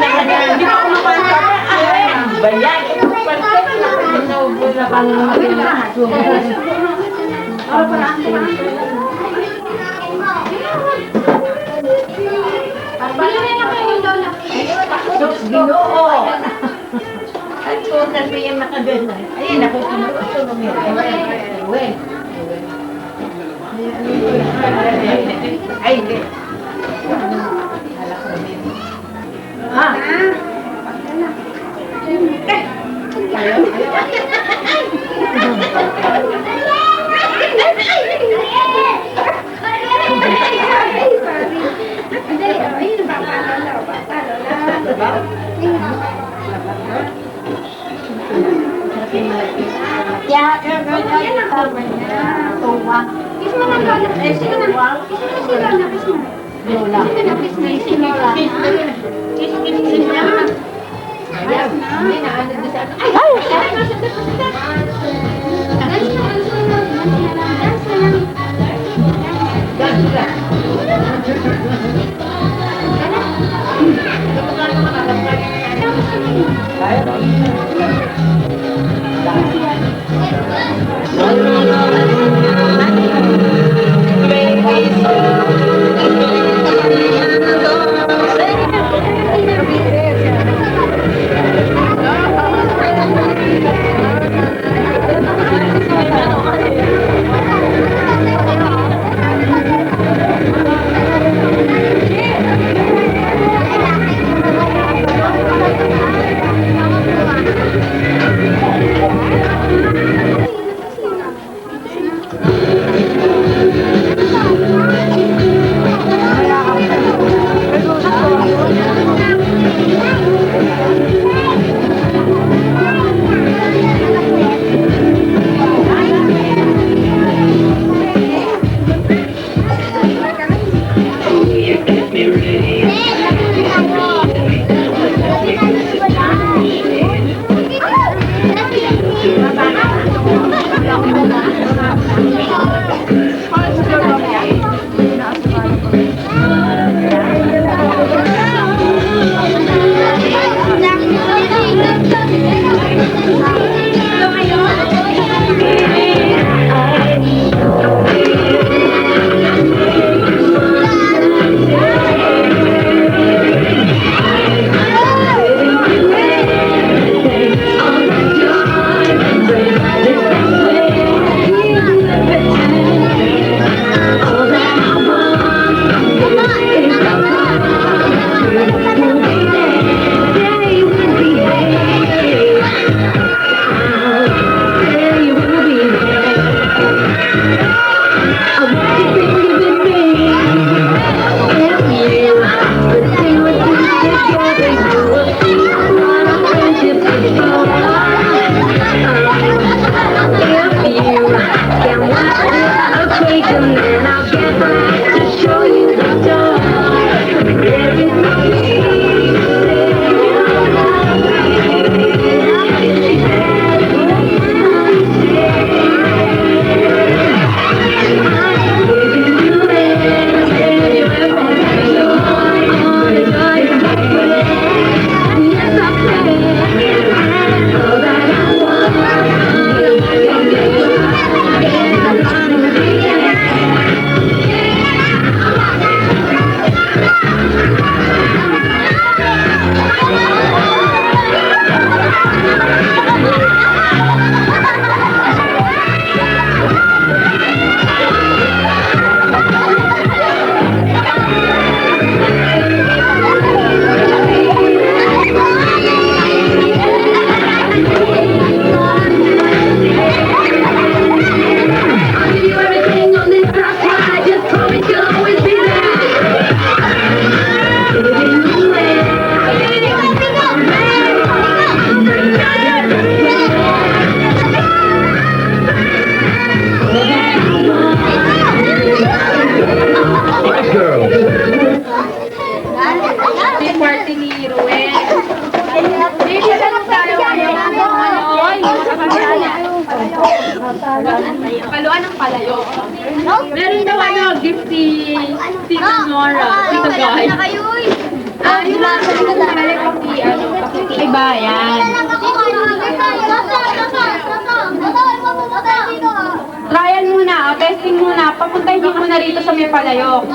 hindi ko kumapanta. Bayan. Naubo na pang Ginoo. At kung saan ba yung nakagana? Ayun, ako sunod yun. Ay, hindi. Ah. Paluan ng palayo. Meron daw gift si Nora. Ito guys. Yung mga ay bayan. Trial muna, testing muna. Papuntahin niyo muna rito sa may palayo.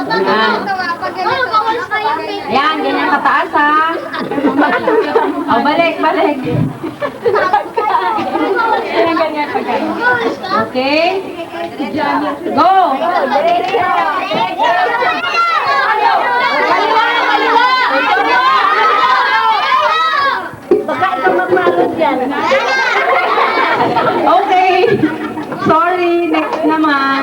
Ayan, ganyan kataas ha. Balik. Ganyan pagkain. Okay? Go! Baka ito magmalot yan. Okay. Sorry, next naman.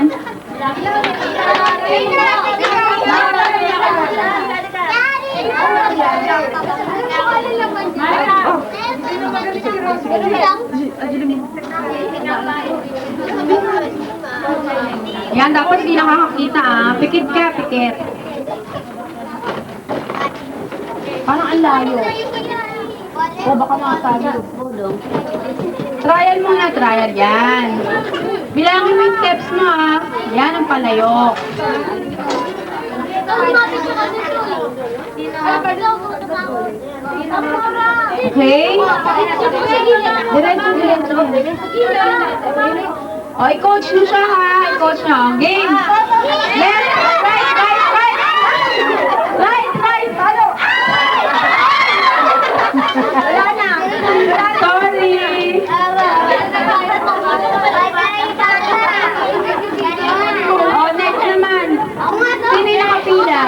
Yan, dapat hindi nakakakita Pikit ka, pikit. Parang ang layo. O baka makasabi. Trial muna, trial yan. Bilangin mo yung steps mo Yan ang palayo. Okay? Diretso. O, i-coach mo siya i-coach mo. Game! Left, right! Follow! Wala na. Sorry! O, next naman. Sino yung nakapila?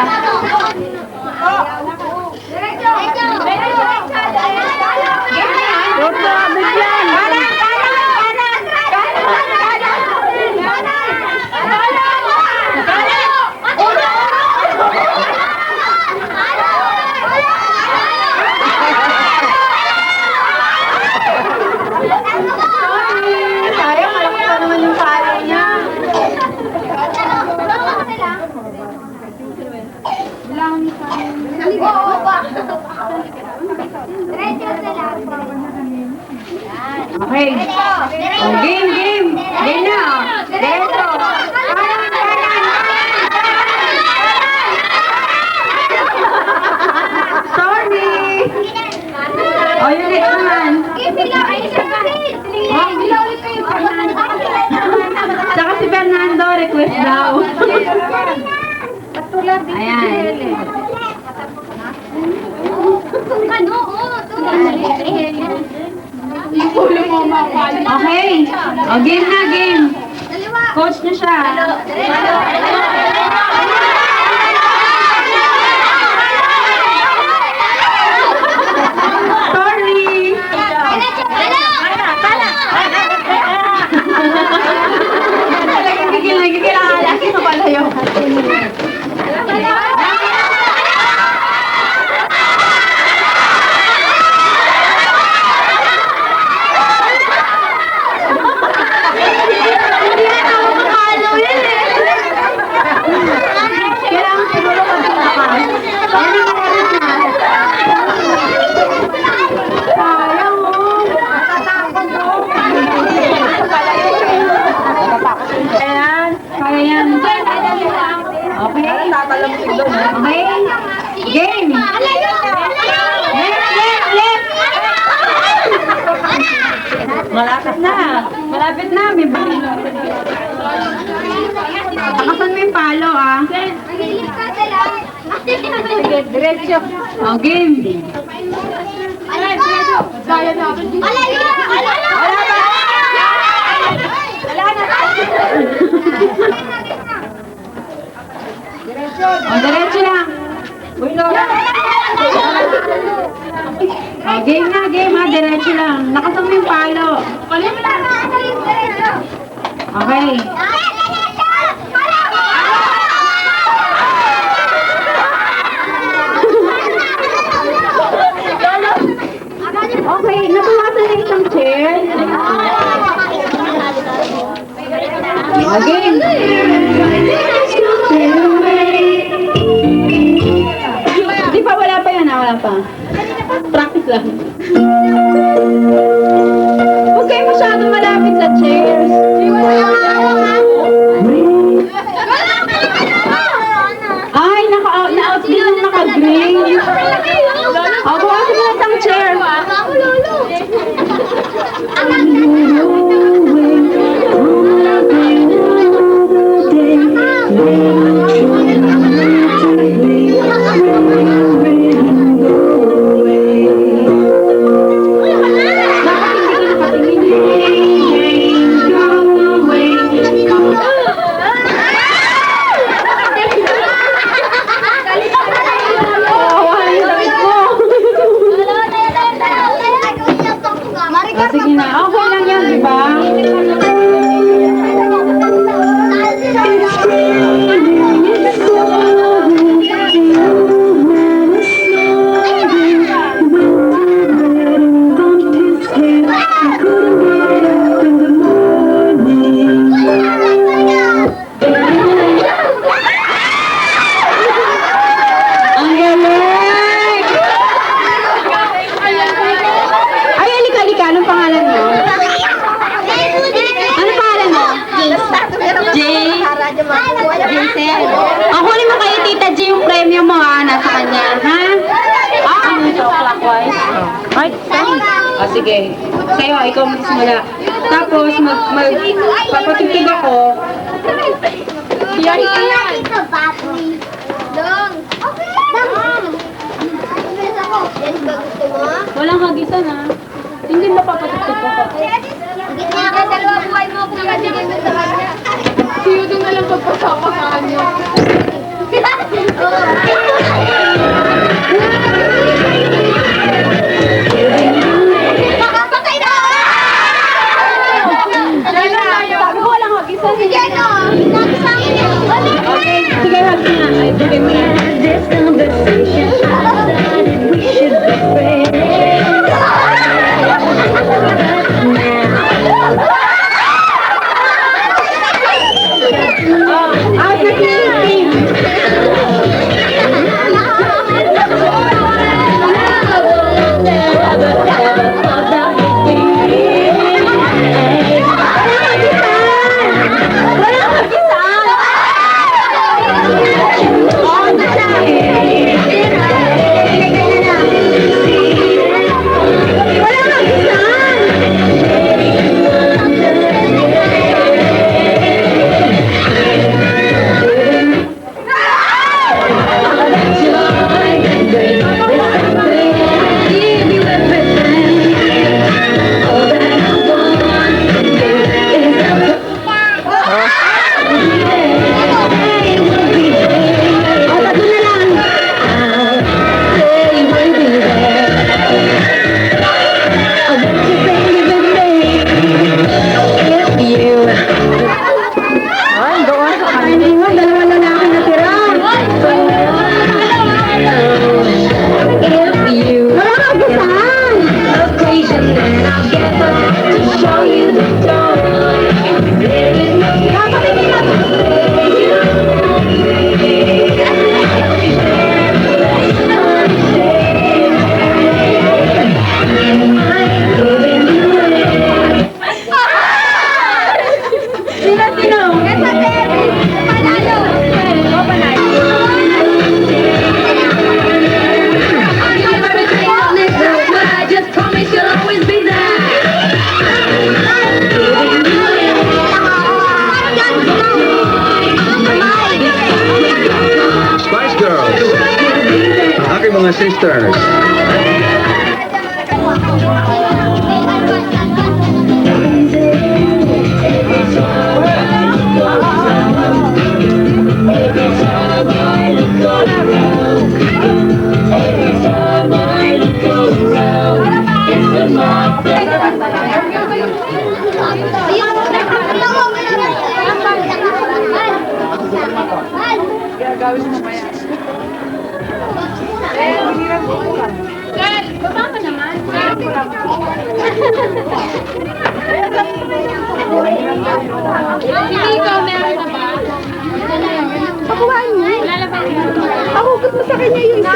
Sayang, malaki pa naman yung pala niya. Okay. Oh, game. Game na. Diretso. Sorry. Oh, yung next naman. Saka si Fernando, request daw. Ayan. Okay. O, game na, game. Coach na siya. Sorry. Talagang Malapit na. Malapit na. May balik na. Takasan mo yung palo, ah. Mahilig ka sila. Sige, diretso. Oh, game. Alay ko! Kaya namin. Alay ko! Alay ko! Wala na. Oh, diretso lang. Uy, Laura. Oh, game na, game ha. Diretso lang. Nakasan mo yung palo. Okay. Okay, nabawasan na isang chair. Again. Di pa, wala pa yan, wala pa. Practice lang. Huwag kayo masyadong malapit sa chairs. Ay, na-out din yung naka-green. O, bawasan mo na isang chair. Sige na, okay lang yan, di ba? Ang galing! Ay, alika-alika, anong pangalan mo? Anong pangalan mo? Jay. Ang huli mo kay Tita J yung premyo mo ha, nasa kanya, ha? Ano ito, clockwise? Right, oh, sige. Sa'yo, ikaw magsimula. Tapos, papatugtog ako. Yan ito, papi. Dong. Dong. Bilis ako. Yan ba gusto mo? Walang hagisan ha. Hindi mo papatugtog ako. Gitna ka, dalawa buhay mo kung nagiging mo sa kanya. Siyo din na lang pagpasama sa kanya. Makapatay na! Sabi ko walang hagisan. Sige, no. Sabi sa akin yun. Okay, sige, hag na. Ay, bigay mo na. This conversation, I decided we should be friends. But now mga sisters. Girl, baba ka naman. Hindi ikaw, meron ka ba? Pakuhaan niya. Lalabas mo. Pahugot mo sa kanya yung isa.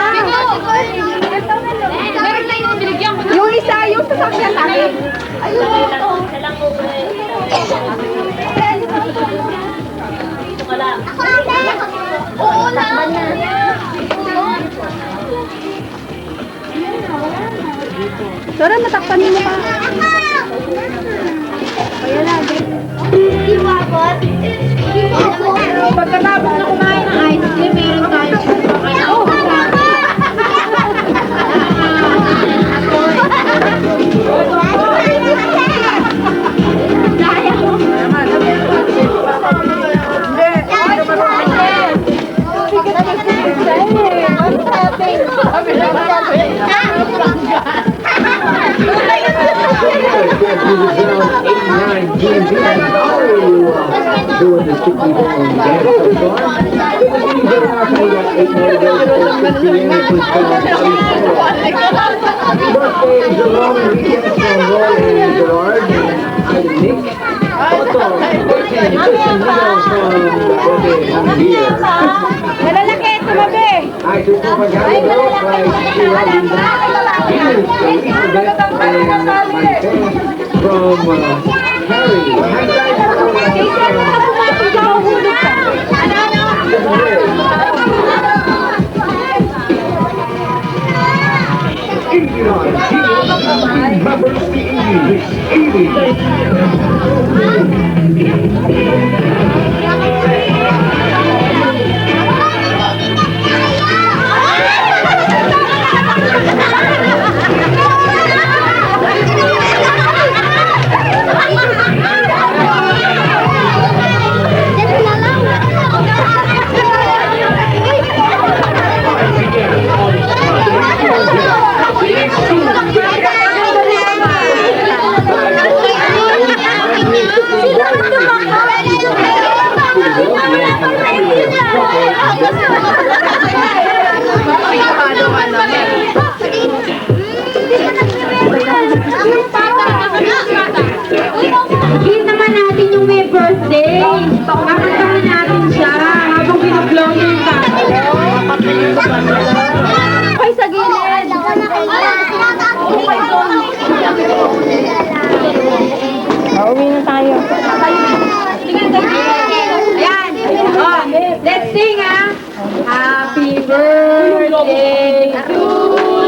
Meron na yung binigyan ko. Yung isa, yung sasakyan natin. Ayun. Oo lang. Dora, natakpan mo pa. Kaya lagi. Pagkatapos na kumain ng ice cream, meron tayo. Oh, Doing the strictly dance so far. Birthday, Jerome and Rita from Roy and Gerard and Nick. Otto, Christian, Leo from here. Malalaki, tumabi. I took over Gallo by Sheila Linda. Venus, Elizabeth, and my friends from Hit naman natin yung may birthday. Kakantahan natin siya habang binublow niya yung candle. Okay, sa gilid. Pauwi na tayo. Ayan. Oh, let's sing, ah. Happy birthday to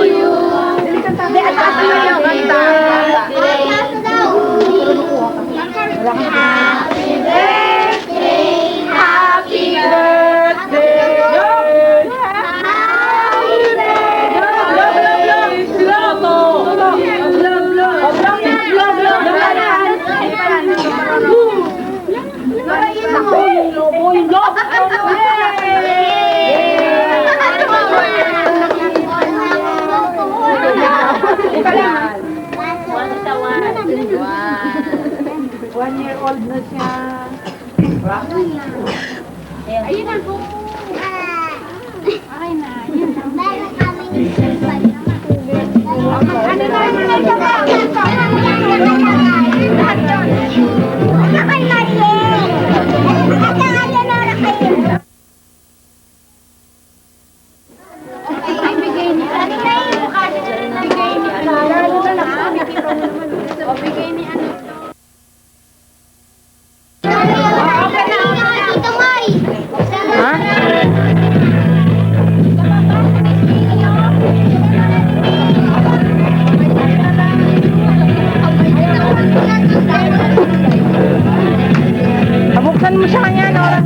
you. Hindi, at taas mo yung kanta. Happy birthday. Happy birthday. Buksan mo siya kanya, Nora.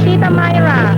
Tita Myra.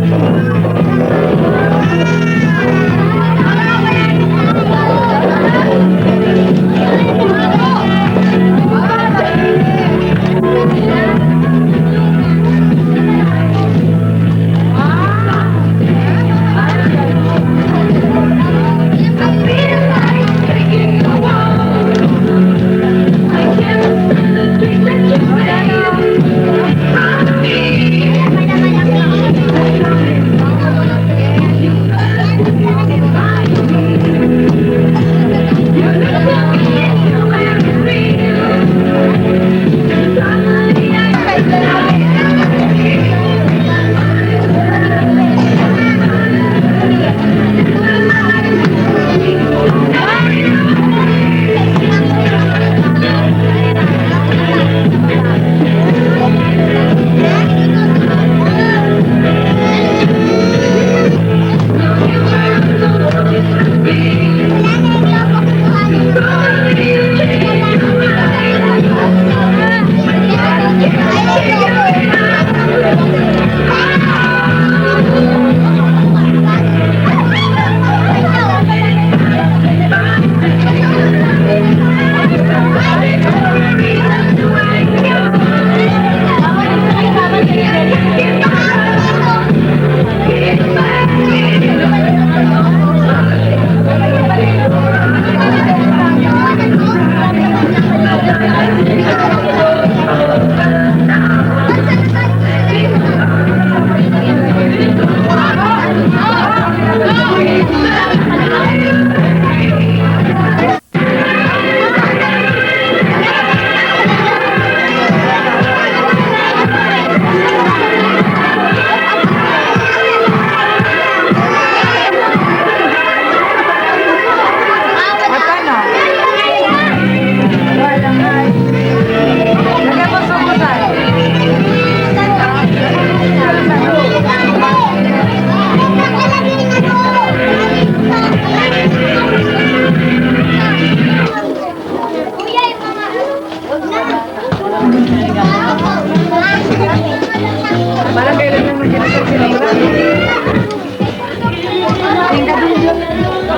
Parang kailan nang mag-inasal si Laura?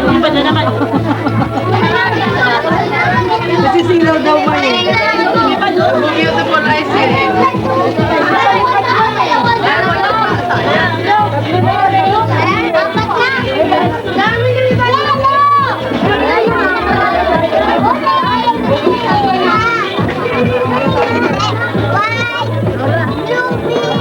Ang pa na naman.